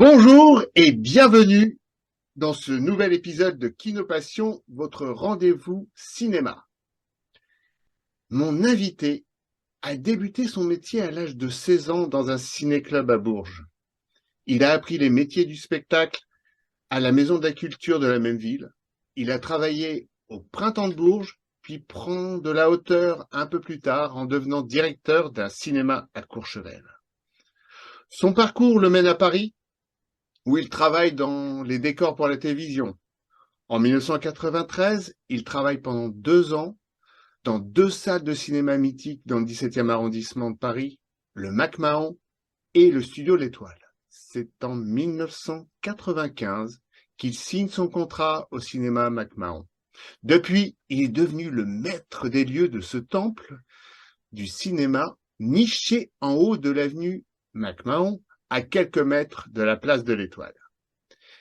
Bonjour et bienvenue dans ce nouvel épisode de Kinopassion, votre rendez-vous cinéma. Mon invité a débuté son métier à l'âge de 16 ans dans un ciné-club à Bourges. Il a appris les métiers du spectacle à la Maison de la Culture de la même ville. Il a travaillé au Printemps de Bourges, puis prend de la hauteur un peu plus tard en devenant directeur d'un cinéma à Courchevel. Son parcours le mène à Paris, où il travaille dans les décors pour la télévision. En 1993, il travaille pendant 2 ans dans 2 salles de cinéma mythiques dans le 17e arrondissement de Paris, le McMahon et le Studio L'Étoile. C'est en 1995 qu'il signe son contrat au cinéma McMahon. Depuis, il est devenu le maître des lieux de ce temple du cinéma niché en haut de l'avenue McMahon, à quelques mètres de la place de l'Étoile.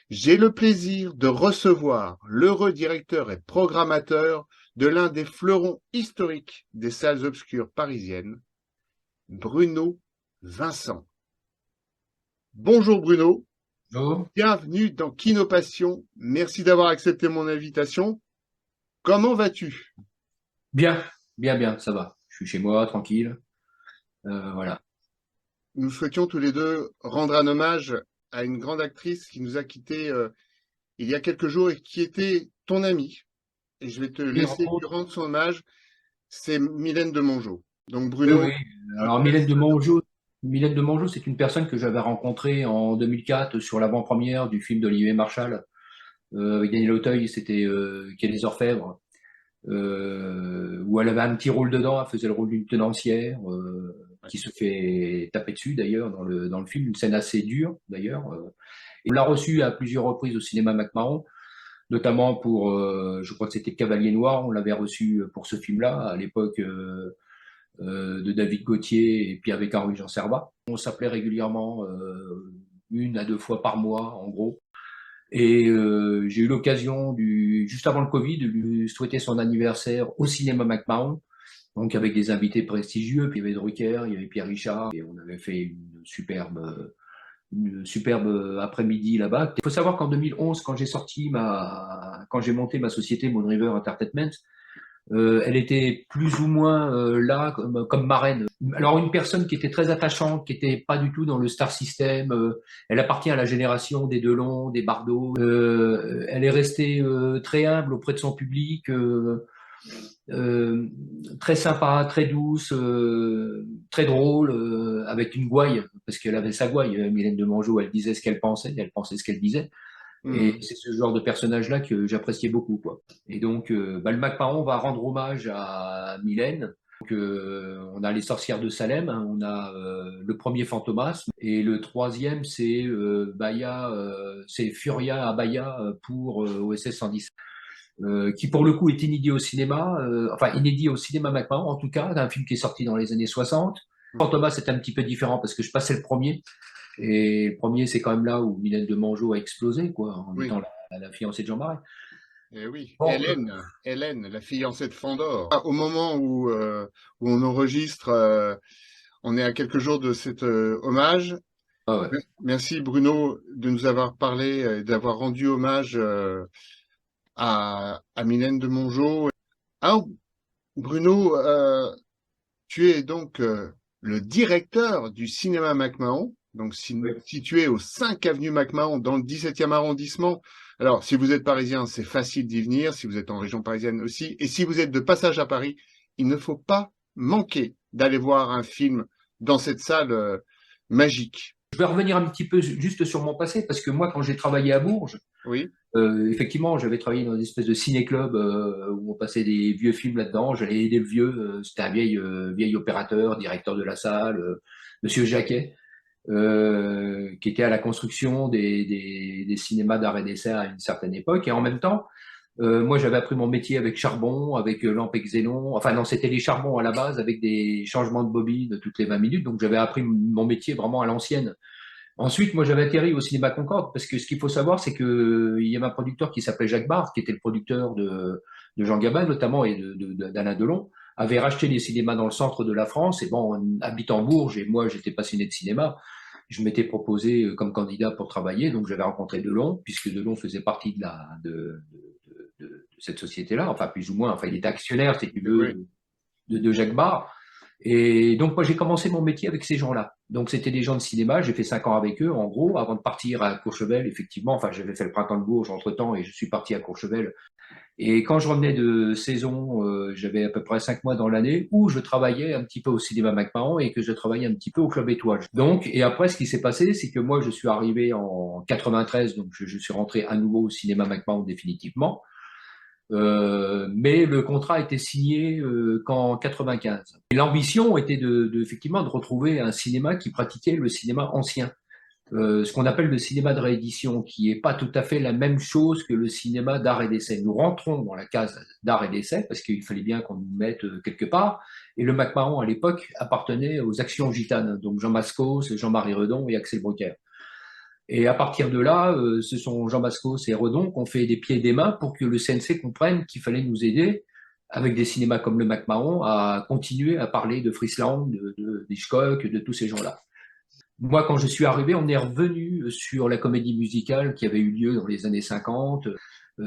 J'ai le plaisir de recevoir l'heureux directeur et programmateur de l'un des fleurons historiques des salles obscures parisiennes, Bruno Vincent. Bonjour Bruno, Bonjour. bienvenue dans Kinopassion. Merci d'avoir accepté mon invitation. Comment vas-tu? Bien, bien, ça va. Je suis chez moi, tranquille. Voilà. Nous souhaitions tous les deux rendre un hommage à une grande actrice qui nous a quittés il y a quelques jours et qui était ton amie. Et je vais te Oui, entre laisser lui autres. rendre son hommage. C'est Mylène de Mongeau. Donc Oui, Bruno, oui. je te Alors laisse. Mylène de Mongeau, c'est une personne que j'avais rencontrée en 2004 sur l'avant-première du film d'Olivier Marchal avec Daniel Auteuil, c'était Quai des Orfèvres, où elle avait un petit rôle dedans, elle faisait le rôle d'une tenancière qui se fait taper dessus d'ailleurs dans le film, une scène assez dure d'ailleurs. Et on l'a reçue à plusieurs reprises au cinéma McMahon, notamment pour, je crois que c'était Cavalier Noir, on l'avait reçu pour ce film-là, à l'époque de David Gauthier et puis avec Henri Jean Servat. On s'appelait régulièrement, 1 à 2 fois par mois, en gros. Et j'ai eu l'occasion, juste avant le Covid, de lui souhaiter son anniversaire au cinéma McMahon, donc avec des invités prestigieux. Puis il y avait Drucker, il y avait Pierre Richard, et on avait fait une superbe après-midi là-bas. Il faut savoir qu'en 2011, quand j'ai monté ma société Moon River Entertainment, elle était plus ou moins là comme marraine. Alors une personne qui était très attachante, qui était pas du tout dans le star system. Elle appartient à la génération des Delon, des Bardot. Elle est restée très humble auprès de son public. Euh, Très sympa, très douce, très drôle, avec une gouaille, parce qu'elle avait sa gouaille, Mylène de Mongeau, elle disait ce qu'elle pensait, elle pensait ce qu'elle disait. Et Mhm. c'est ce genre de personnage-là que j'appréciais beaucoup, quoi. Et donc, le McMahon va rendre hommage à Mylène. Donc, on a les sorcières de Salem, hein, on a le premier Fantomas, et le troisième, c'est c'est Furia à Bahia pour OSS 117. Qui pour le coup est inédit au cinéma, enfin inédit au cinéma McMahon en tout cas, un film qui est sorti dans les années 60. Fantomas c'est un petit peu différent parce que je passais le premier, et le premier c'est quand même là où Mylène de Mongeau a explosé, quoi, en Oui, étant la fiancée de Jean Marais. eh oui. Bon, Hélène, la fiancée de Fandor. Au moment où on enregistre, on est à quelques jours de cet hommage. ah ouais. Merci Bruno de nous avoir parlé et d'avoir rendu hommage à Mylène de Mongeau. Alors, Bruno, tu es donc le directeur du cinéma McMahon, donc Oui. situé au 5 avenue McMahon dans le 17e arrondissement. Alors, si vous êtes parisien, c'est facile d'y venir, si vous êtes en région parisienne aussi. Et si vous êtes de passage à Paris, il ne faut pas manquer d'aller voir un film dans cette salle magique. Je vais revenir un petit peu juste sur mon passé parce que moi quand j'ai travaillé à Bourges, Oui, effectivement j'avais travaillé dans une espèce de ciné-club où on passait des vieux films là-dedans. J'allais aider le vieux, c'était un vieil opérateur, directeur de la salle, Monsieur Jacquet. Qui était à la construction des cinémas d'art et d'essai à une certaine époque. Et en même temps, moi, j'avais appris mon métier avec charbon, avec lampe et xénon. Enfin, non, c'était les charbons à la base avec des changements de bobine toutes les 20 minutes. Donc, j'avais appris mon métier vraiment à l'ancienne. Ensuite, moi, j'avais atterri au cinéma Concorde parce que ce qu'il faut savoir, c'est que il y avait un producteur qui s'appelait Jacques Barre, qui était le producteur de Jean Gabin notamment et d'Alain Delon, avait racheté les cinémas dans le centre de la France. Et bon, habitant Bourges, et moi, j'étais passionné de cinéma, je m'étais proposé comme candidat pour travailler. Donc, j'avais rencontré Delon, puisque Delon faisait partie de cette société-là, enfin, plus ou moins. Enfin, il était actionnaire, si tu veux, Oui. de Jacques Barre. Et donc, moi, j'ai commencé mon métier avec ces gens-là. Donc, c'était des gens de cinéma. J'ai fait 5 ans avec eux, en gros, avant de partir à Courchevel, effectivement. Enfin, j'avais fait le printemps de Bourges entre-temps et je suis parti à Courchevel. Et quand je revenais de saison, j'avais à peu près 5 mois dans l'année où je travaillais un petit peu au cinéma McMahon et que je travaillais un petit peu au Club Étoile. Donc, et après, ce qui s'est passé, c'est que moi, je suis arrivé en 93, donc je suis rentré à nouveau au cinéma McMahon définitivement. Mais le contrat a été signé qu'en 95. Et l'ambition était effectivement de retrouver un cinéma qui pratiquait le cinéma ancien. Ce qu'on appelle le cinéma de réédition, qui est pas tout à fait la même chose que le cinéma d'art et d'essai. Nous rentrons dans la case d'art et d'essai parce qu'il fallait bien qu'on nous mette quelque part. Et le McMahon, à l'époque, appartenait aux Actions Gitanes, donc Jean Mascos, Jean-Marie Redon et Axel Brucker. Et à partir de là, ce sont Jean Mascos et Redon qui ont fait des pieds et des mains pour que le CNC comprenne qu'il fallait nous aider, avec des cinémas comme le McMahon, à continuer à parler de Friesland, d'Hitchcock, de tous ces gens-là. Moi, quand je suis arrivé, on est revenu sur la comédie musicale qui avait eu lieu dans les années 50.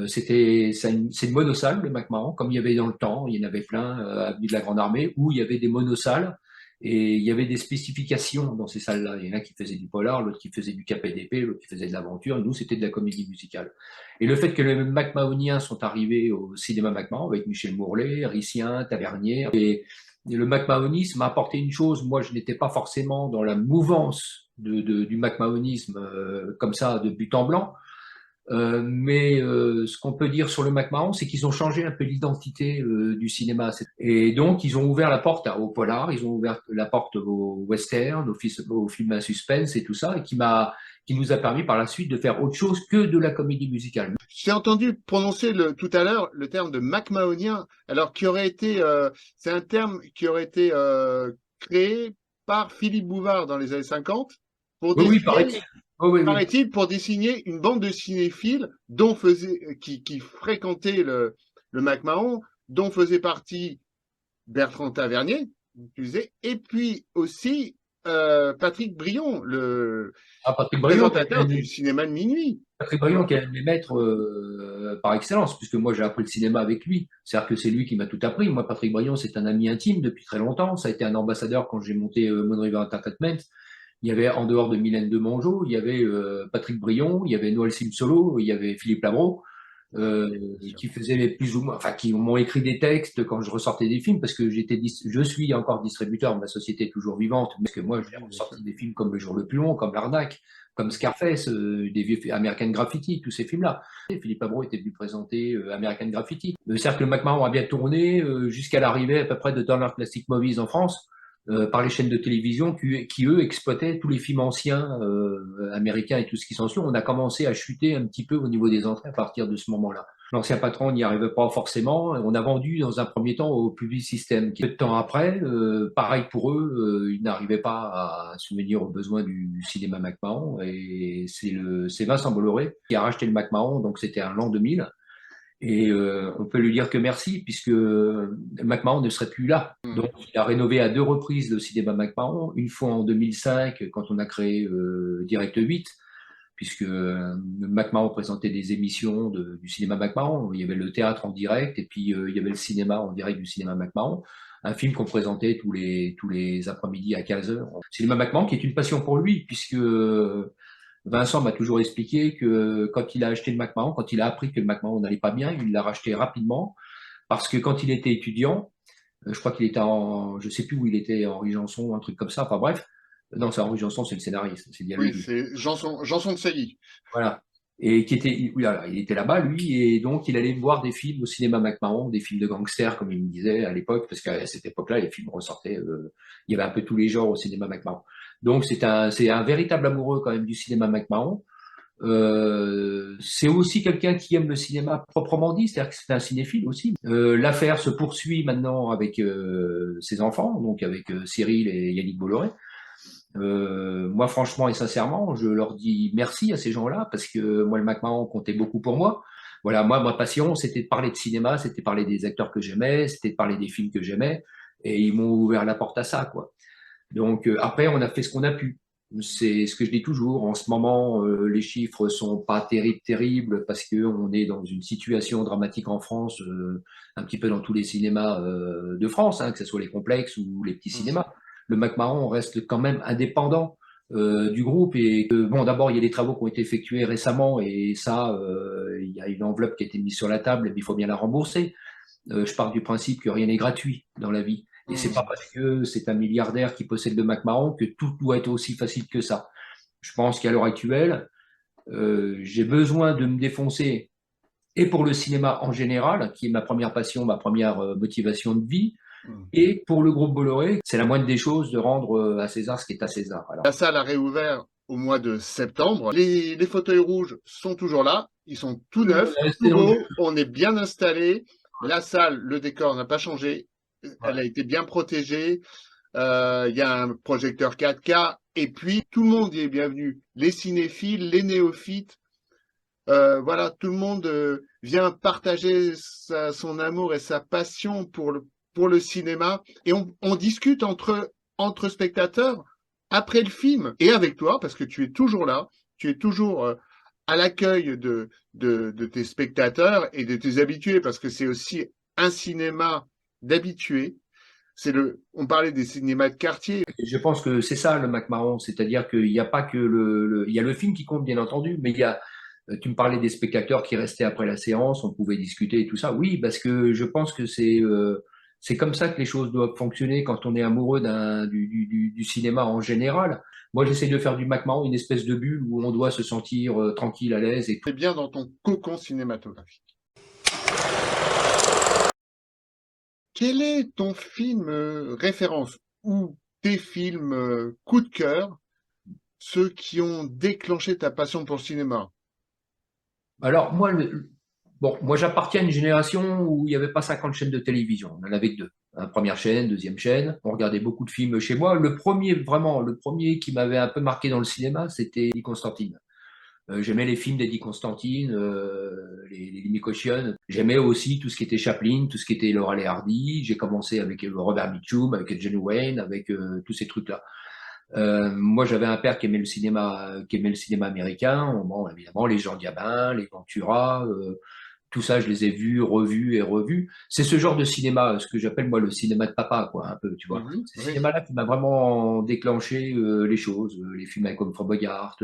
C'est une monosalle, le McMahon, comme il y avait dans le temps. Il y en avait plein, avenue de la Grande Armée, où il y avait des monosalles et il y avait des spécifications dans ces salles-là. Il y en a qui faisaient du polar, l'autre qui faisait du KPDP, l'autre qui faisait de l'aventure. Nous, c'était de la comédie musicale. Et le fait que les McMahoniens sont arrivés au cinéma McMahon avec Michel Mourlet, Ricien, Tavernier et le McMahonisme m'a apporté une chose. Moi, je n'étais pas forcément dans la mouvance du McMahonisme comme ça, de but en blanc. Mais ce qu'on peut dire sur le McMahon, c'est qu'ils ont changé un peu l'identité du cinéma. Et donc, ils ont ouvert la porte au polar, ils ont ouvert la porte au western, au film à suspense et tout ça, et qui nous a permis par la suite de faire autre chose que de la comédie musicale. J'ai entendu prononcer tout à l'heure le terme de McMahonien, alors qui aurait été, c'est un terme qui aurait été créé par Philippe Bouvard dans les années 50 pour Oui, oui, désigner, oui, oui, oui. paraît-il, pour désigner une bande de cinéphiles qui fréquentaient le McMahon, dont faisait partie Bertrand Tavernier, tu disais, et puis aussi Patrick Brion, le Ah, Patrick Briand, présentateur du cinéma de minuit. Patrick Briand, qui est un de mes maîtres par excellence, puisque moi j'ai appris le cinéma avec lui. C'est-à-dire que c'est lui qui m'a tout appris. Moi, Patrick Briand, c'est un ami intime depuis très longtemps. Ça a été un ambassadeur quand j'ai monté Moon River Entertainment. Il y avait, en dehors de Mylène de Mongeau, il y avait Patrick Briand, il y avait Noël Simsolo, il y avait Philippe Labro, qui faisaient plus ou moins, enfin, qui m'ont écrit des textes quand je ressortais des films, parce que je suis encore distributeur, ma société est toujours vivante, parce que moi, j'ai ressorti des films comme Le Jour le plus long, comme L'Arnaque, comme Scarface, des vieux American Graffiti, tous ces films-là. Et Philippe Labro était venu présenter American Graffiti. Le cercle McMahon a bien tourné jusqu'à l'arrivée à peu près de Turner Classic Movies en France, par les chaînes de télévision eux, exploitaient tous les films anciens américains et tout ce qui s'ensuit. On a commencé à chuter un petit peu au niveau des entrées à partir de ce moment-là. L'ancien patron n'y arrivait pas forcément. On a vendu dans un premier temps au Public System. Peu de temps après, pareil pour eux, ils n'arrivaient pas à subvenir aux besoins du cinéma McMahon. Et c'est Vincent Bolloré qui a racheté le McMahon, donc c'était un l'an 2000. Et on peut lui dire que merci, puisque McMahon ne serait plus là. Donc, il a rénové à 2 reprises le cinéma McMahon, une fois en 2005, quand on a créé Direct 8, puisque McMahon présentait des émissions du cinéma McMahon. Il y avait le théâtre en direct, et puis il y avait le cinéma en direct du cinéma McMahon, un film qu'on présentait tous les après-midi à 15h. Cinéma McMahon qui est une passion pour lui, puisque Vincent m'a toujours expliqué que quand il a acheté le McMahon, quand il a appris que le McMahon n'allait pas bien, il l'a racheté rapidement parce que quand il était étudiant, je crois qu'il était je sais plus où il était, Henri Janson, un truc comme ça, enfin bref. Non, c'est Henri Janson, c'est le scénariste, c'est bien Oui, lui. c'est Janson de Sailly. Voilà. Et voilà, il était là-bas, lui, et donc il allait voir des films au cinéma McMahon, des films de gangsters, comme il me disait à l'époque, parce qu'à cette époque-là, les films ressortaient, il y avait un peu tous les genres au cinéma McMahon. Donc c'est un véritable amoureux quand même du cinéma McMahon. C'est aussi quelqu'un qui aime le cinéma proprement dit, c'est-à-dire que c'est un cinéphile aussi. L'affaire se poursuit maintenant avec ses enfants, donc avec Cyril et Yannick Bolloré. Moi, franchement et sincèrement, je leur dis merci à ces gens-là parce que moi, le McMahon comptait beaucoup pour moi. Voilà, moi, ma passion, c'était de parler de cinéma, c'était de parler des acteurs que j'aimais, c'était de parler des films que j'aimais, et ils m'ont ouvert la porte à ça, quoi. Donc après, on a fait ce qu'on a pu. C'est ce que je dis toujours. En ce moment, les chiffres sont pas terribles parce que on est dans une situation dramatique en France, un petit peu dans tous les cinémas de France, hein, que ce soit les complexes ou les petits Mhm. cinémas. Le McMahon reste quand même indépendant du groupe et que, bon, d'abord, il y a des travaux qui ont été effectués récemment et ça, il y a une enveloppe qui a été mise sur la table et il faut bien la rembourser. Je pars du principe que rien n'est gratuit dans la vie. Et c'est pas Mhm. parce que c'est un milliardaire qui possède le McMahon que tout doit être aussi facile que ça. Je pense qu'à l'heure actuelle, j'ai besoin de me défoncer et pour le cinéma en général, qui est ma première passion, ma première motivation de vie, Mhm. et pour le groupe Bolloré, c'est la moindre des choses de rendre à César ce qui est à César. Alors, La salle a réouvert au mois de septembre. Les fauteuils rouges sont toujours là. Ils sont tout on neufs, est tout resté dans le... beaux. On est bien installé. La salle, le décor n'a pas changé. Elle a été bien protégée. Il y a un projecteur 4K. Et puis, tout le monde y est bienvenu. Les cinéphiles, les néophytes. Voilà, tout le monde vient partager son amour et sa passion pour le cinéma. Et on discute entre spectateurs après le film et avec toi, parce que tu es toujours là, tu es toujours à l'accueil de tes spectateurs et de tes habitués, parce que c'est aussi un cinéma d'habitués. On parlait des cinémas de quartier. Je pense que c'est ça le McMahon, c'est-à-dire qu'il n'y a pas que il y a le film qui compte bien entendu, mais il y a, tu me parlais des spectateurs qui restaient après la séance, on pouvait discuter et tout ça. Oui, parce que je pense que c'est comme ça que les choses doivent fonctionner quand on est amoureux du cinéma en général. Moi, j'essaie de faire du McMahon une espèce de bulle où on doit se sentir tranquille, à l'aise et tout. C'est bien dans ton cocon cinématographique. Quel est ton film référence ou tes films coup de cœur, ceux qui ont déclenché ta passion pour le cinéma? Alors moi, bon, moi j'appartiens à une génération où il n'y avait pas 50 chaînes de télévision, on en avait que deux. Hein, première chaîne, deuxième chaîne, on regardait beaucoup de films chez moi. Le premier, vraiment, le premier qui m'avait un peu marqué dans le cinéma, c'était Eddie Constantine. J'aimais les films d'Eddie Constantine, les Mikochian. J'aimais aussi tout ce qui était Chaplin, tout ce qui était Laurel et Hardy. J'ai commencé avec Robert Mitchum, avec John Wayne, avec tous ces trucs-là. Moi, j'avais un père qui aimait le cinéma américain. Bon, évidemment, les Jean Gabin, les Ventura, tout ça, je les ai vus, revus et revus. C'est ce genre de cinéma, ce que j'appelle moi le cinéma de papa, quoi, un peu, tu vois. Mhm, C'est ce oui. cinéma-là qui m'a vraiment déclenché les choses, les films avec Humphrey Bogart,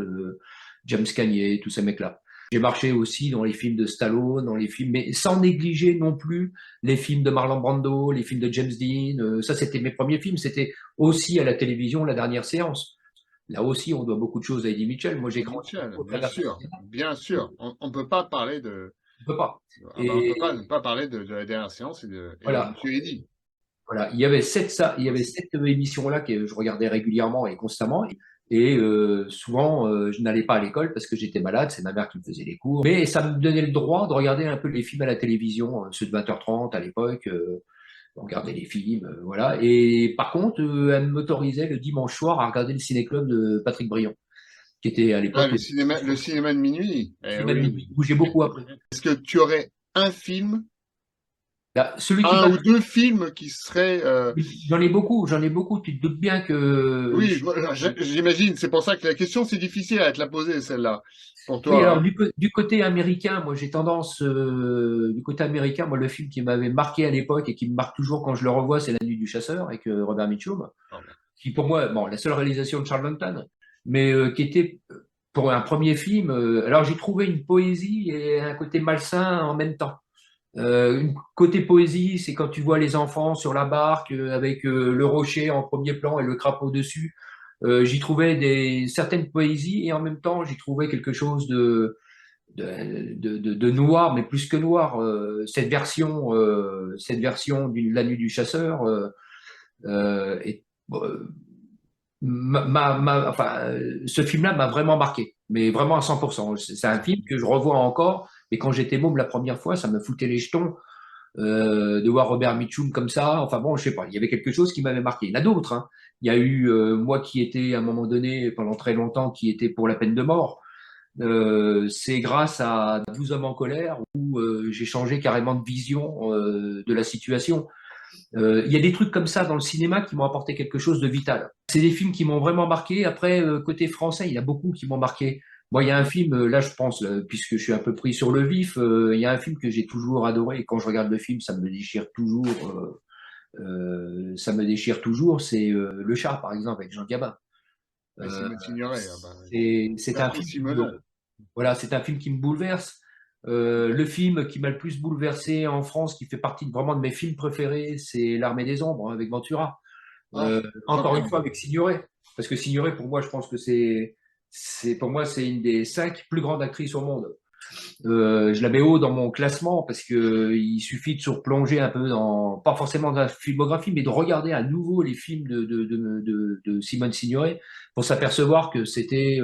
James Cagney, tous ces mecs-là. J'ai marché aussi dans les films de Stallone, dans les films, mais sans négliger non plus les films de Marlon Brando, les films de James Dean. Ça, c'était mes premiers films. C'était aussi à la télévision, la dernière séance. Là aussi, on doit beaucoup de choses à Eddie Mitchell. Moi, j'ai Eddie grandi Mitchell, au bien travers de ce sûr, cinéma. bien sûr. On ne peut pas parler de, Je peux pas. ah ben, on peut Et pas ne pas parler de la dernière séance et de voilà, Monsieur Eddy. voilà. Il y avait cette émission-là que je regardais régulièrement et constamment. Et souvent, je n'allais pas à l'école parce que j'étais malade. C'est ma mère qui me faisait les cours. Mais ça me donnait le droit de regarder un peu les films à la télévision, ceux de 20h30 à l'époque. On regardait les films, voilà. Et par contre, elle m'autorisait le dimanche soir à regarder le ciné-club de Patrick Briand, qui était à Ah, l'époque le cinéma de minuit. Eh cinéma de oui. minuit, où j'ai beaucoup appris. Est-ce que tu aurais un film, Là, celui qui un m'a ou deux films qui seraient, j'en ai beaucoup. Tu te doutes bien que oui, j'imagine. C'est pour ça que la question, c'est difficile à te la poser, celle-là, pour oui, toi. alors du côté américain, moi j'ai tendance, du côté américain, moi le film qui m'avait marqué à l'époque et qui me marque toujours quand je le revois, c'est La Nuit du Chasseur avec Robert Mitchum, Hein. qui pour moi, bon, la seule réalisation de Charles Manson, mais qui était pour un premier film, alors j'ai trouvé une poésie et un côté malsain en même temps. Une côté poésie, c'est quand tu vois les enfants sur la barque avec le rocher en premier plan et le crapaud dessus. J'y trouvais certaines poésies et en même temps j'y trouvais quelque chose de noir, mais plus que noir. Cette version de La Nuit du Chasseur est, ce film-là m'a vraiment marqué, mais vraiment à 100%. C'est un film que je revois encore, mais quand j'étais môme la première fois, ça me foutait les jetons de voir Robert Mitchum comme ça. Enfin bon, je sais pas, il y avait quelque chose qui m'avait marqué. Il y en a d'autres. Hein. Il y a eu moi qui étais à un moment donné, pendant très longtemps, qui était pour la peine de mort. C'est grâce à 12 hommes en colère où j'ai changé carrément de vision de la situation. Il y a des trucs comme ça dans le cinéma qui m'ont apporté quelque chose de vital. C'est des films qui m'ont vraiment marqué. Après, côté français, il y a beaucoup qui m'ont marqué. Moi, il y a un film, là, je pense, puisque je suis un peu pris sur le vif, il y a un film que j'ai toujours adoré. Et quand je regarde le film, ça me déchire toujours. Ça me déchire toujours. C'est Le Chat, par exemple, avec Jean Gabin. Euh, Simone Signoret, ah ben, c'est un Bertrand film Simonon. voilà, c'est un film qui me bouleverse. Le film qui m'a le plus bouleversé en France, qui fait partie vraiment de mes films préférés, c'est L'Armée des Ombres avec Ventura. Ah, Encore une Jean-Pierre fois Melville. avec Signoret, parce que Signoret, pour moi, je pense que pour moi, c'est une des 5 plus grandes actrices au monde. Je la mets haut dans mon classement parce que il suffit de se replonger un peu dans, pas forcément dans la filmographie, mais de regarder à nouveau les films de Simone Signoret pour s'apercevoir que c'était.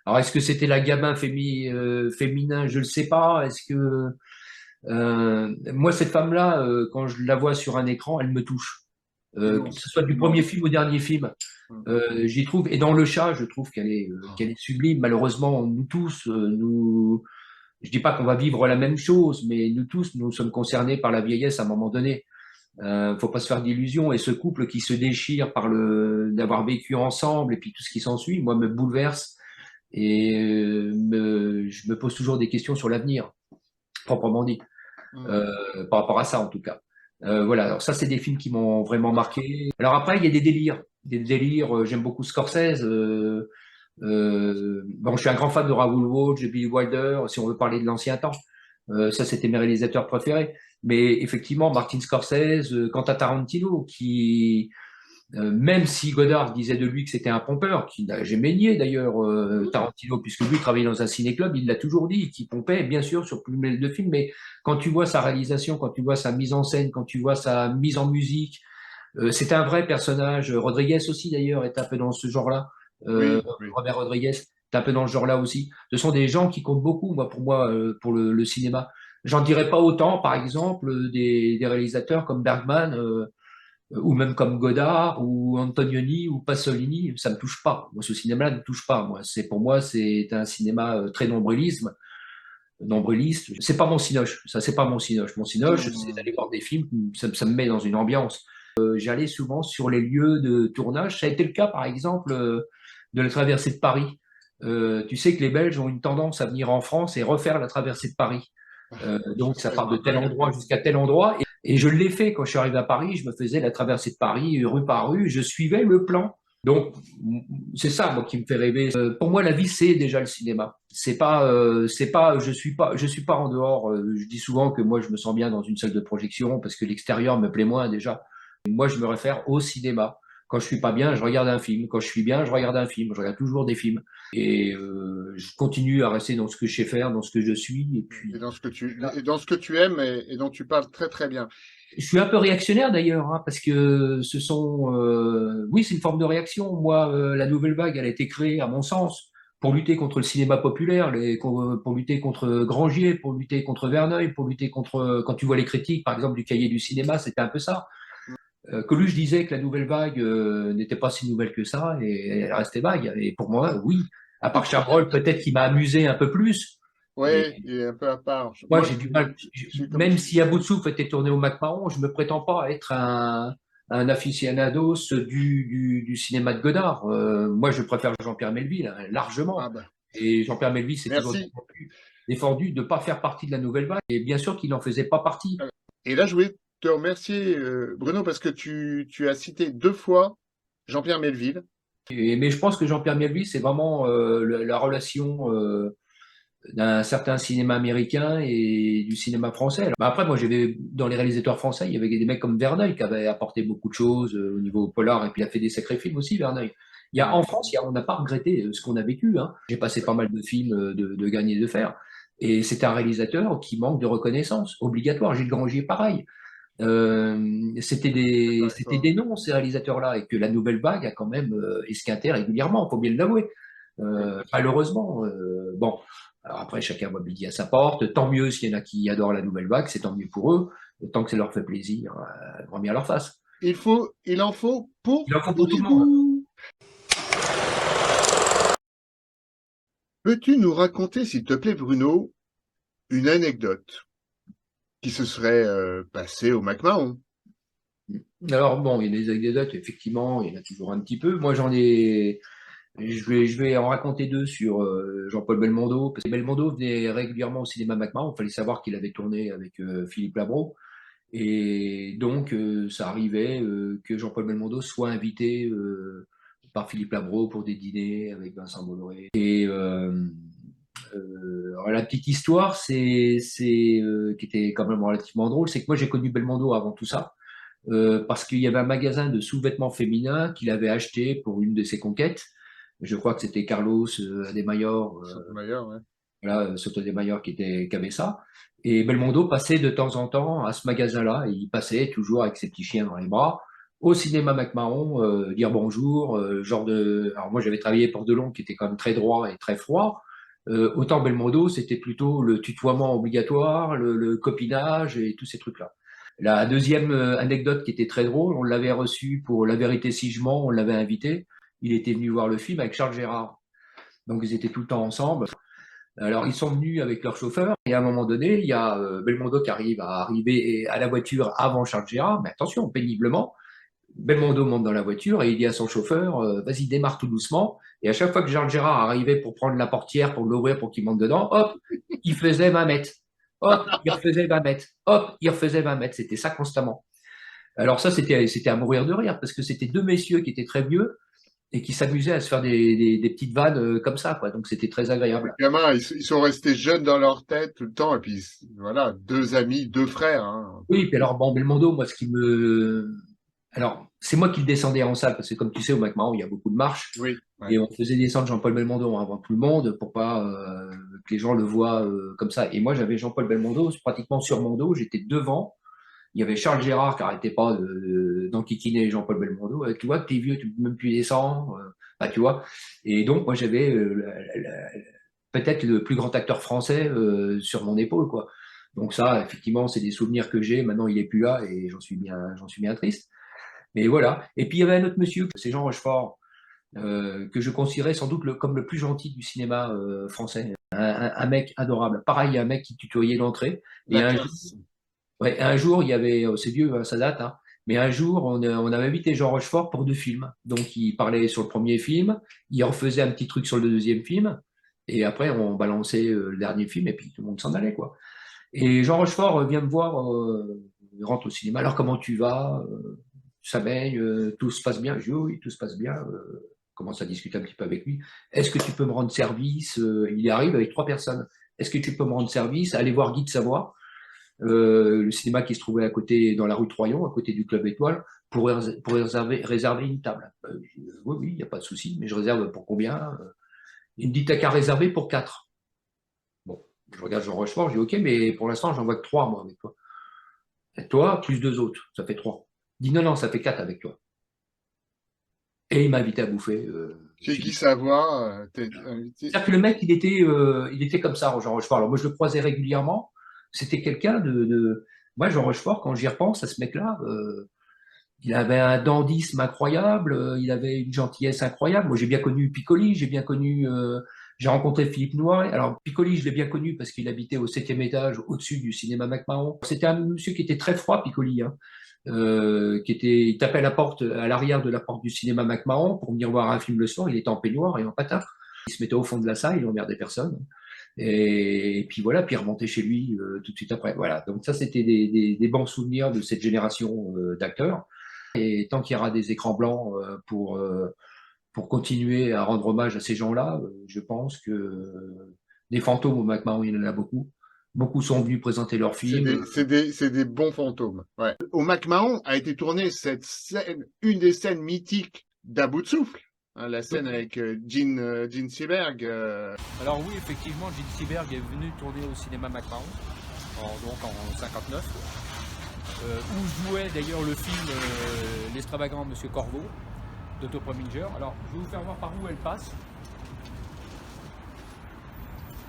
Alors, est-ce que c'était la gamin féminin? Je le sais pas. Est-ce que moi, cette femme-là, quand je la vois sur un écran, elle me touche. Que ce Immense, soit du premier immense. film au dernier film. Hum. J'y trouve, et dans Le Chat, je trouve qu'elle est sublime. Malheureusement, nous tous, je dis pas qu'on va vivre la même chose, mais nous tous, nous sommes concernés par la vieillesse à un moment donné. Faut pas se faire d'illusions. Et ce couple qui se déchire par d'avoir vécu ensemble et puis tout ce qui s'ensuit, moi, me bouleverse et je me pose toujours des questions sur l'avenir, proprement dit, Hum. par rapport à ça en tout cas. Voilà. Alors ça, c'est des films qui m'ont vraiment marqué. Alors après, il y a des délires. Des délires. J'aime beaucoup Scorsese. Bon, je suis un grand fan de Raoul Walsh, de Billy Wilder, si on veut parler de l'ancien temps. Ça, c'était mes réalisateurs préférés. Mais effectivement, Martin Scorsese, Quentin Tarantino, qui, même si Godard disait de lui que c'était un pompeur, qui n'a jamais nié d'ailleurs Tarantino, puisque lui travaillait dans un ciné-club, il l'a toujours dit, qu'il pompait bien sûr sur plus de films, mais quand tu vois sa réalisation, quand tu vois sa mise en scène, quand tu vois sa mise en musique, c'est un vrai personnage. Rodriguez aussi, d'ailleurs, est un peu dans ce genre-là. Oui, oui. Robert Rodriguez est un peu dans ce genre-là aussi. Ce sont des gens qui comptent beaucoup, moi, pour moi, pour le cinéma. J'en dirais pas autant, par exemple, des réalisateurs comme Bergman, ou même comme Godard, ou Antonioni, ou Pasolini. Ça me touche pas. Moi, ce cinéma-là ne me touche pas. Moi, pour moi, c'est un cinéma très nombriliste. C'est pas mon cinoche. Ça, c'est pas mon cinoche. Mon cinoche, c'est Hum. d'aller voir des films. Ça me met dans une ambiance. J'allais souvent sur les lieux de tournage. Ça a été le cas, par exemple, de la traversée de Paris. Tu sais que les Belges ont une tendance à venir en France et refaire la traversée de Paris. Je Donc, ça sais, part de tel endroit jusqu'à tel endroit. Et je l'ai fait quand je suis arrivé à Paris. Je me faisais la traversée de Paris, rue par rue. Je suivais le plan. Donc, c'est ça, moi, qui me fait rêver. Pour moi, la vie, c'est déjà le cinéma. C'est pas, je suis pas en dehors. Je dis souvent que moi, je me sens bien dans une salle de projection parce que l'extérieur me plaît moins déjà. Moi, je me réfère au cinéma. Quand je suis pas bien, je regarde un film. Quand je suis bien, je regarde un film. Je regarde toujours des films. Et je continue à rester dans ce que je sais faire, dans ce que je suis. Et et puis, dans ce que tu aimes et dont tu parles très très bien. je suis un peu réactionnaire d'ailleurs, hein, parce que oui, c'est une forme de réaction. Moi, la nouvelle vague, elle a été créée, à mon sens, pour lutter contre le cinéma populaire, pour lutter contre Grangier, pour lutter contre Verneuil, pour lutter contre, quand tu vois les critiques, par exemple, du Cahier du cinéma, c'était un peu ça. Coluche disait que la nouvelle vague n'était pas si nouvelle que ça, et elle restait vague. Et pour moi, oui. À part Chabrol, peut-être qu'il m'a amusé un peu plus. Et Ouais, il est un peu à part. moi, Moi, j'ai du mal. je suis comme Même tu. si À bout de souffle était tourné au Mac Mahon, je me prétends pas être un aficionados du cinéma de Godard. Moi, je préfère Jean-Pierre Melville, hein, largement. Ah ben, Et Jean-Pierre Melville s'est toujours merci. défendu de ne pas faire partie de la nouvelle vague. Et bien sûr qu'il n'en faisait pas partie. Et là, je voulais te remercier, Bruno, parce que tu as cité 2 fois Jean-Pierre Melville. Mais je pense que Jean-Pierre Melville, c'est vraiment la relation d'un certain cinéma américain et du cinéma français. Alors, bah après, moi, j'avais dans les réalisateurs français, il y avait des mecs comme Verneuil qui avaient apporté beaucoup de choses au niveau polar et puis il a fait des sacrés films aussi, Verneuil. En Mm. France, on n'a pas regretté ce qu'on a vécu, hein. J'ai passé pas mal de films de gagner de fer. Et c'est un réalisateur qui manque de reconnaissance, obligatoire. Gilles Grangier, pareil. D'accord avec C'était toi. des noms, ces réalisateurs-là, et que la nouvelle vague a quand même esquinté régulièrement, il faut bien l'avouer. Oui. Malheureusement, bon, alors après, chacun voit midi à sa porte. Tant mieux s'il y en a qui adorent la nouvelle vague, c'est tant mieux pour eux. Tant que ça leur fait plaisir, grand bien à leur face. Il en faut pour Il en faut tous pour tout les le monde. goûts. Peux-tu nous raconter, s'il te plaît, Bruno, une anecdote qui se serait passée au McMahon? Alors bon, il y a des anecdotes, effectivement, il y en a toujours un petit peu. Moi, je vais en raconter deux sur Jean-Paul Belmondo, parce que Belmondo venait régulièrement au cinéma McMahon. Il fallait savoir qu'il avait tourné avec Philippe Labro. Et donc, ça arrivait que Jean-Paul Belmondo soit invité par Philippe Labro pour des dîners avec Vincent Bolloré. Et alors, la petite histoire, qui était quand même relativement drôle, c'est que moi j'ai connu Belmondo avant tout ça, parce qu'il y avait un magasin de sous-vêtements féminins qu'il avait acheté pour une de ses conquêtes. Je crois que c'était Carlos Ademayor, Sotomayor, ouais. voilà, Soto de Mayor qui avait ça. Et Belmondo passait de temps en temps à ce magasin-là, et il passait toujours avec ses petits chiens dans les bras, au cinéma McMahon, dire bonjour, genre de... Alors moi j'avais travaillé pour Delon qui était quand même très droit et très froid. Autant Belmondo, c'était plutôt le tutoiement obligatoire, le copinage et tous ces trucs-là. La deuxième anecdote qui était très drôle, on l'avait reçu pour La vérité si je mens, on l'avait invité. Il était venu voir le film avec Charles Gérard. Donc ils étaient tout le temps ensemble. Alors, ils sont venus avec leur chauffeur, et à un moment donné, il y a Belmondo qui arriver à la voiture avant Charles Gérard, mais attention, péniblement. Belmondo monte dans la voiture et il dit à son chauffeur, vas-y, démarre tout doucement. Et à chaque fois que Charles Gérard arrivait pour prendre la portière, pour l'ouvrir, pour qu'il monte dedans, hop, il faisait 20 mètres. Hop, il refaisait 20 mètres. Hop, il refaisait 20 mètres. C'était ça constamment. Alors ça, c'était à mourir de rire, parce que c'était deux messieurs qui étaient très vieux et qui s'amusaient à se faire des petites vannes comme ça, quoi. Donc c'était très Les agréable. gamins, ils sont restés jeunes dans leur tête tout le temps, et puis voilà, deux amis, deux frères, hein. Oui, puis alors, bon, Belmondo, moi, ce qui me. Alors, c'est moi qui le descendais en salle, parce que comme tu sais, au McMahon, il y a beaucoup de marches, Oui, ouais. et on faisait descendre Jean-Paul Belmondo avant tout le monde pour pas que les gens le voient comme ça. Et moi, j'avais Jean-Paul Belmondo pratiquement sur mon dos, j'étais devant. Il y avait Charles Gérard qui arrêtait pas d'enquiquiner Jean-Paul Belmondo. Tu vois que t'es vieux, tu peux même plus descendre. Bah, tu vois. Et donc, moi, j'avais peut-être le plus grand acteur français sur mon épaule, quoi. Donc ça, effectivement, c'est des souvenirs que j'ai. Maintenant, il est plus là et j'en suis bien triste. Mais voilà. Et puis il y avait un autre monsieur, c'est Jean Rochefort, que je considérais sans doute comme le plus gentil du cinéma français. Un mec adorable. Pareil, un mec qui tutoyait l'entrée. Et La classe. un jour, il y avait, c'est vieux, hein, ça date, hein, mais un jour, on avait invité Jean Rochefort pour deux films. Donc il parlait sur le premier film, il refaisait un petit truc sur le deuxième film, et après on balançait le dernier film, et puis tout le monde s'en allait, quoi. Et Jean Rochefort vient me voir, il rentre au cinéma. Alors comment tu vas? Ça baigne, tout se passe bien? Je dis oui, oui, tout se passe bien. Commence à discuter un petit peu avec lui. Est-ce que tu peux me rendre service? Il y arrive avec trois personnes. Est-ce que tu peux me rendre service? Aller voir Guy de Savoie, le cinéma qui se trouvait à côté, dans la rue Troyon, à côté du Club Étoile, pour réserver une table. Oui, oui, il n'y a pas de souci, mais je réserve pour combien? Il me dit, t'as qu'à réserver pour quatre. Bon, je regarde Jean Rochefort, je dis, ok, mais pour l'instant, j'en vois que trois, moi, avec toi. Et toi, plus deux autres, ça fait trois. Il dit, non, non, ça fait quatre avec toi. Et il m'a invité à bouffer. Chez Guy Savoie, t'es invité. C'est-à-dire que le mec, il était comme ça, Jean Rochefort. Alors moi, je le croisais régulièrement. C'était quelqu'un Moi, Jean Rochefort, quand j'y repense à ce mec-là, il avait un dandysme incroyable, il avait une gentillesse incroyable. Moi, j'ai bien connu Piccoli, j'ai rencontré Philippe Noiret. Alors, Piccoli, je l'ai bien connu parce qu'il habitait au septième étage, au-dessus du cinéma McMahon. C'était un monsieur qui était très froid, Piccoli, hein, il tapait à la porte, à l'arrière de la porte du cinéma McMahon pour venir voir un film le soir. Il était en peignoir et en patin. Il se mettait au fond de la salle, il emmerdait personne. Et puis voilà, puis il remontait chez lui tout de suite après. Voilà. Donc ça, c'était des bons souvenirs de cette génération d'acteurs. Et tant qu'il y aura des écrans blancs pour continuer à rendre hommage à ces gens-là, je pense que des fantômes au McMahon, il y en a beaucoup. Beaucoup sont venus présenter leurs films. C'est des bons fantômes. Ouais. Au McMahon a été tournée cette scène, une des scènes mythiques d'À bout de souffle, hein, la scène avec Gene Seberg. Alors oui, effectivement, Gene Seberg est venu tourner au cinéma McMahon, donc en 59, où jouait d'ailleurs le film L'extravagant Monsieur Corveau d'Otto Preminger. Alors, je vais vous faire voir par où elle passe.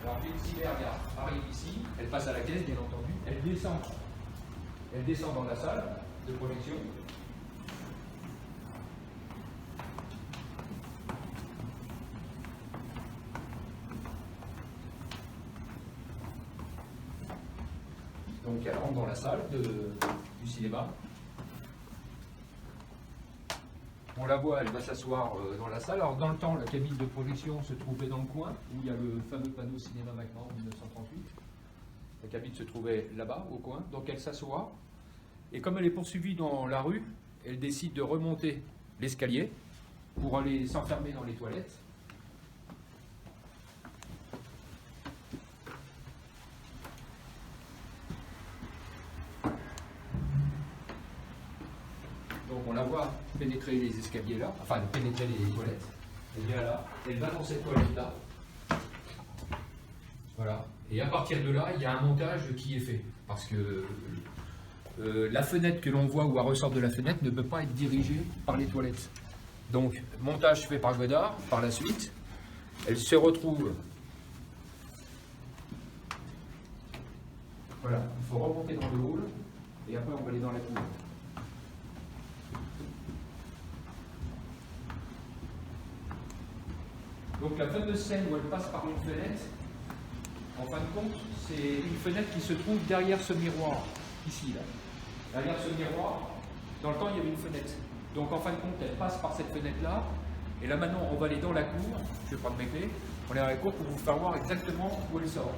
Alors, Gene Seberg arrive ici, elle passe à la caisse, bien entendu, elle descend dans la salle de projection. Donc elle rentre dans la salle du cinéma. On la voit, elle va s'asseoir dans la salle. Alors dans le temps, la cabine de projection se trouvait dans le coin, où il y a le fameux panneau Cinéma McMahon 1938. La cabine se trouvait là-bas, au coin. Donc elle s'assoit. Et comme elle est poursuivie dans la rue, elle décide de remonter l'escalier pour aller s'enfermer dans les toilettes. Donc on la voit pénétrer les escaliers là, enfin pénétrer les toilettes. Elle vient là, elle va dans cette toilette là. Voilà. Et à partir de là, il y a un montage qui est fait. Parce que la fenêtre que l'on voit ou elle ressort de la fenêtre ne peut pas être dirigée par les toilettes. Donc, montage fait par Godard, par la suite. Elle se retrouve. Voilà, il faut remonter dans le hall et après on va aller dans la cour. Donc la fameuse scène où elle passe par une fenêtre, en fin de compte, c'est une fenêtre qui se trouve derrière ce miroir, ici, là. Derrière ce miroir, dans le temps, il y avait une fenêtre. Donc en fin de compte, elle passe par cette fenêtre-là. Et là maintenant, on va aller dans la cour. Je vais prendre mes clés. On est dans la cour pour vous faire voir exactement où elle sort.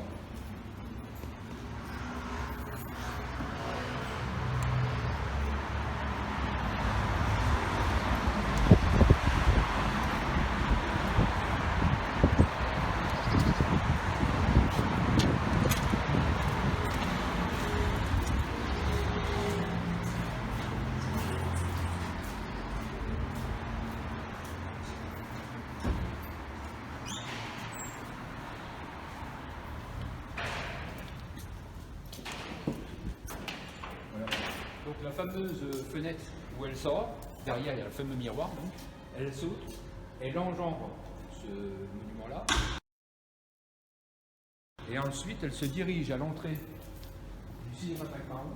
Donc la fameuse fenêtre où elle sort, derrière il y a le fameux miroir, donc, elle saute, elle enjambe ce monument-là, et ensuite elle se dirige à l'entrée du cinéma McMahon.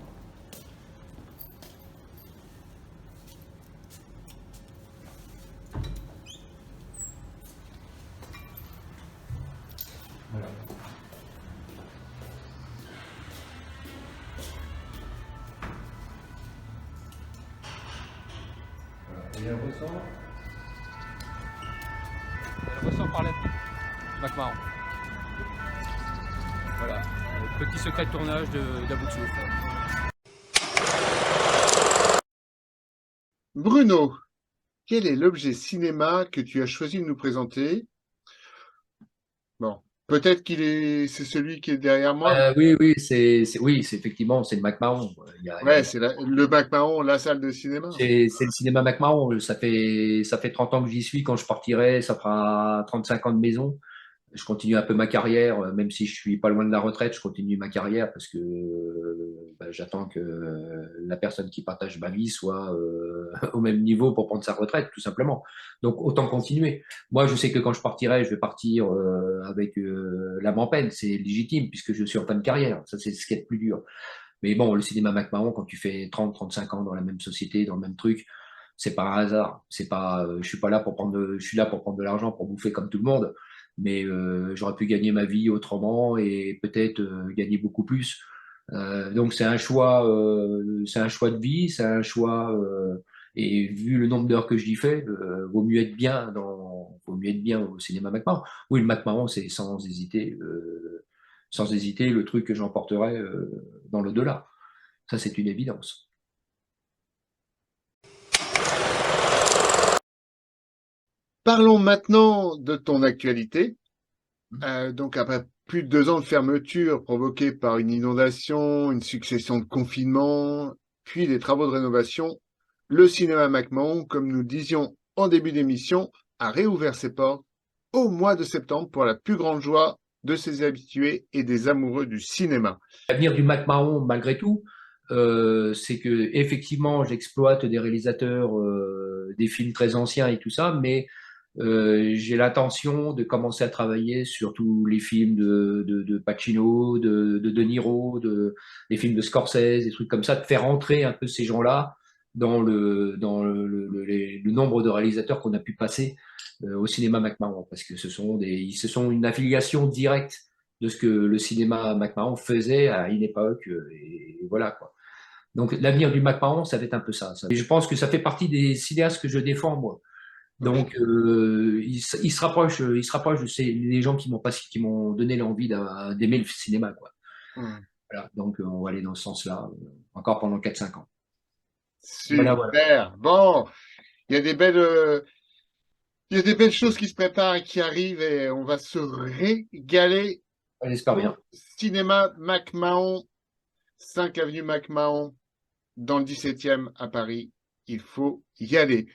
Voilà. Et elle ressort par la McMahon. Voilà, petit secret de tournage d'About Souffle. Bruno, quel est l'objet cinéma que tu as choisi de nous présenter? Bon, peut-être c'est celui qui est derrière moi. Oui, c'est effectivement, c'est le McMahon. Ouais, c'est le McMahon, la salle de cinéma. C'est le cinéma McMahon. Ça fait 30 ans que j'y suis. Quand je partirai, ça fera 35 ans de maison. Je continue un peu ma carrière, même si je suis pas loin de la retraite, je continue ma carrière parce que j'attends que la personne qui partage ma vie soit au même niveau pour prendre sa retraite, tout simplement. Donc autant continuer. Moi, je sais que quand je partirai, je vais partir avec l'âme en peine, c'est légitime puisque je suis en fin de carrière. Ça, c'est ce qui est le plus dur. Mais bon, le cinéma McMahon, quand tu fais 30-35 ans dans la même société, dans le même truc, c'est pas un hasard. C'est pas, je suis pas là pour je suis là pour prendre de l'argent, pour bouffer comme tout le monde. Mais j'aurais pu gagner ma vie autrement et peut-être gagner beaucoup plus. Donc c'est un choix de vie, c'est un choix. Et vu le nombre d'heures que j'y fais, vaut mieux être bien au cinéma McMahon. Oui, le McMahon, c'est sans hésiter le truc que j'emporterai dans l'au-delà. Ça, c'est une évidence. Parlons maintenant de ton actualité. Donc, après plus de 2 ans de fermeture provoquée par une inondation, une succession de confinements, puis des travaux de rénovation, le cinéma McMahon, comme nous disions en début d'émission, a réouvert ses portes au mois de septembre pour la plus grande joie de ses habitués et des amoureux du cinéma. L'avenir du McMahon, malgré tout, c'est que effectivement, j'exploite des réalisateurs, des films très anciens et tout ça, mais j'ai l'intention de commencer à travailler sur tous les films de Pacino, de Niro, les films de Scorsese, des trucs comme ça, de faire entrer un peu ces gens-là dans le nombre de réalisateurs qu'on a pu passer au cinéma McMahon, parce que ce sont une affiliation directe de ce que le cinéma McMahon faisait à une époque, et voilà quoi. Donc l'avenir du McMahon, ça va être un peu ça. Et je pense que ça fait partie des cinéastes que je défends, moi. Oui. Donc il se rapproche, de les gens qui m'ont donné l'envie d'aimer le cinéma, quoi. Hmm. Voilà. Donc on va aller dans ce sens-là, encore pendant 4-5 ans. Voilà, voilà. Super. Bon, il y a des belles, il y a des belles choses qui se préparent et qui arrivent et on va se régaler J'espère bien. au cinéma McMahon, 5 avenue McMahon, dans le 17e à Paris. Il faut y aller.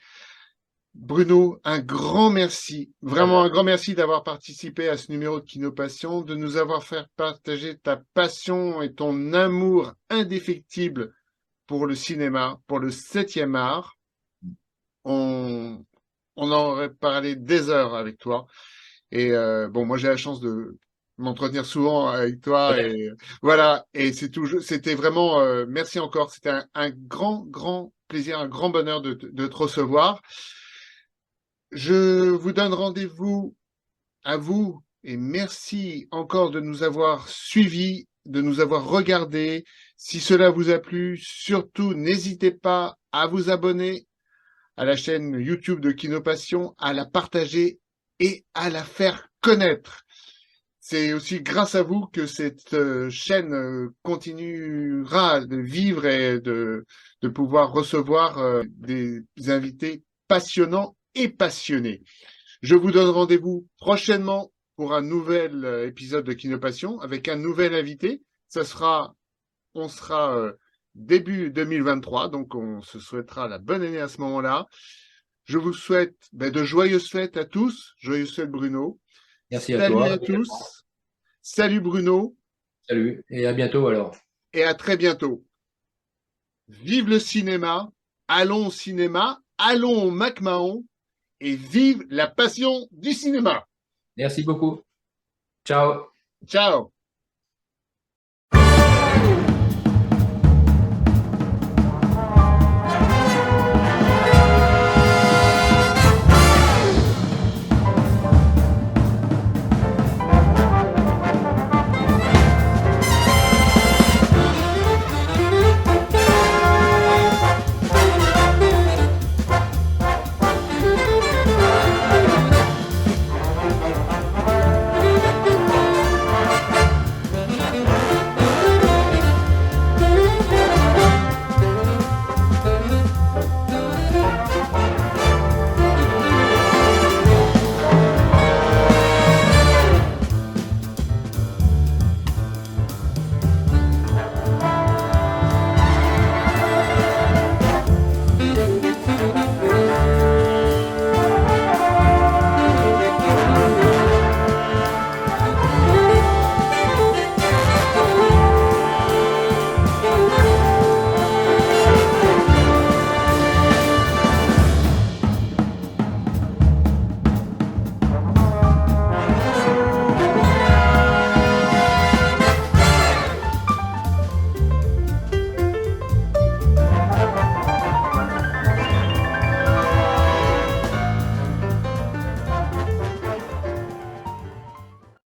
Bruno, un grand merci, vraiment un grand merci d'avoir participé à ce numéro de Kinopassion, de nous avoir fait partager ta passion et ton amour indéfectible pour le cinéma, pour le 7e art. On, on en aurait parlé des heures avec toi. Et bon, moi j'ai la chance de m'entretenir souvent avec toi et voilà. Et c'était vraiment merci encore. C'était un grand, grand plaisir, un grand bonheur de te recevoir. Je vous donne rendez-vous à vous et merci encore de nous avoir suivis, de nous avoir regardés. Si cela vous a plu, surtout n'hésitez pas à vous abonner à la chaîne YouTube de Kinopassion, à la partager et à la faire connaître. C'est aussi grâce à vous que cette chaîne continuera de vivre et de pouvoir recevoir des invités passionnants et passionnés. Je vous donne rendez-vous prochainement pour un nouvel épisode de Kinopassion avec un nouvel invité. On sera début 2023, donc on se souhaitera la bonne année à ce moment-là. Je vous souhaite de joyeuses fêtes à tous. Joyeuses fêtes Bruno. Merci à Salut toi. à tous. Salut Bruno. Salut et à bientôt alors. Et à très bientôt. Vive le cinéma. Allons au cinéma. Allons au McMahon. Et vive la passion du cinéma. Merci beaucoup. Ciao. Ciao.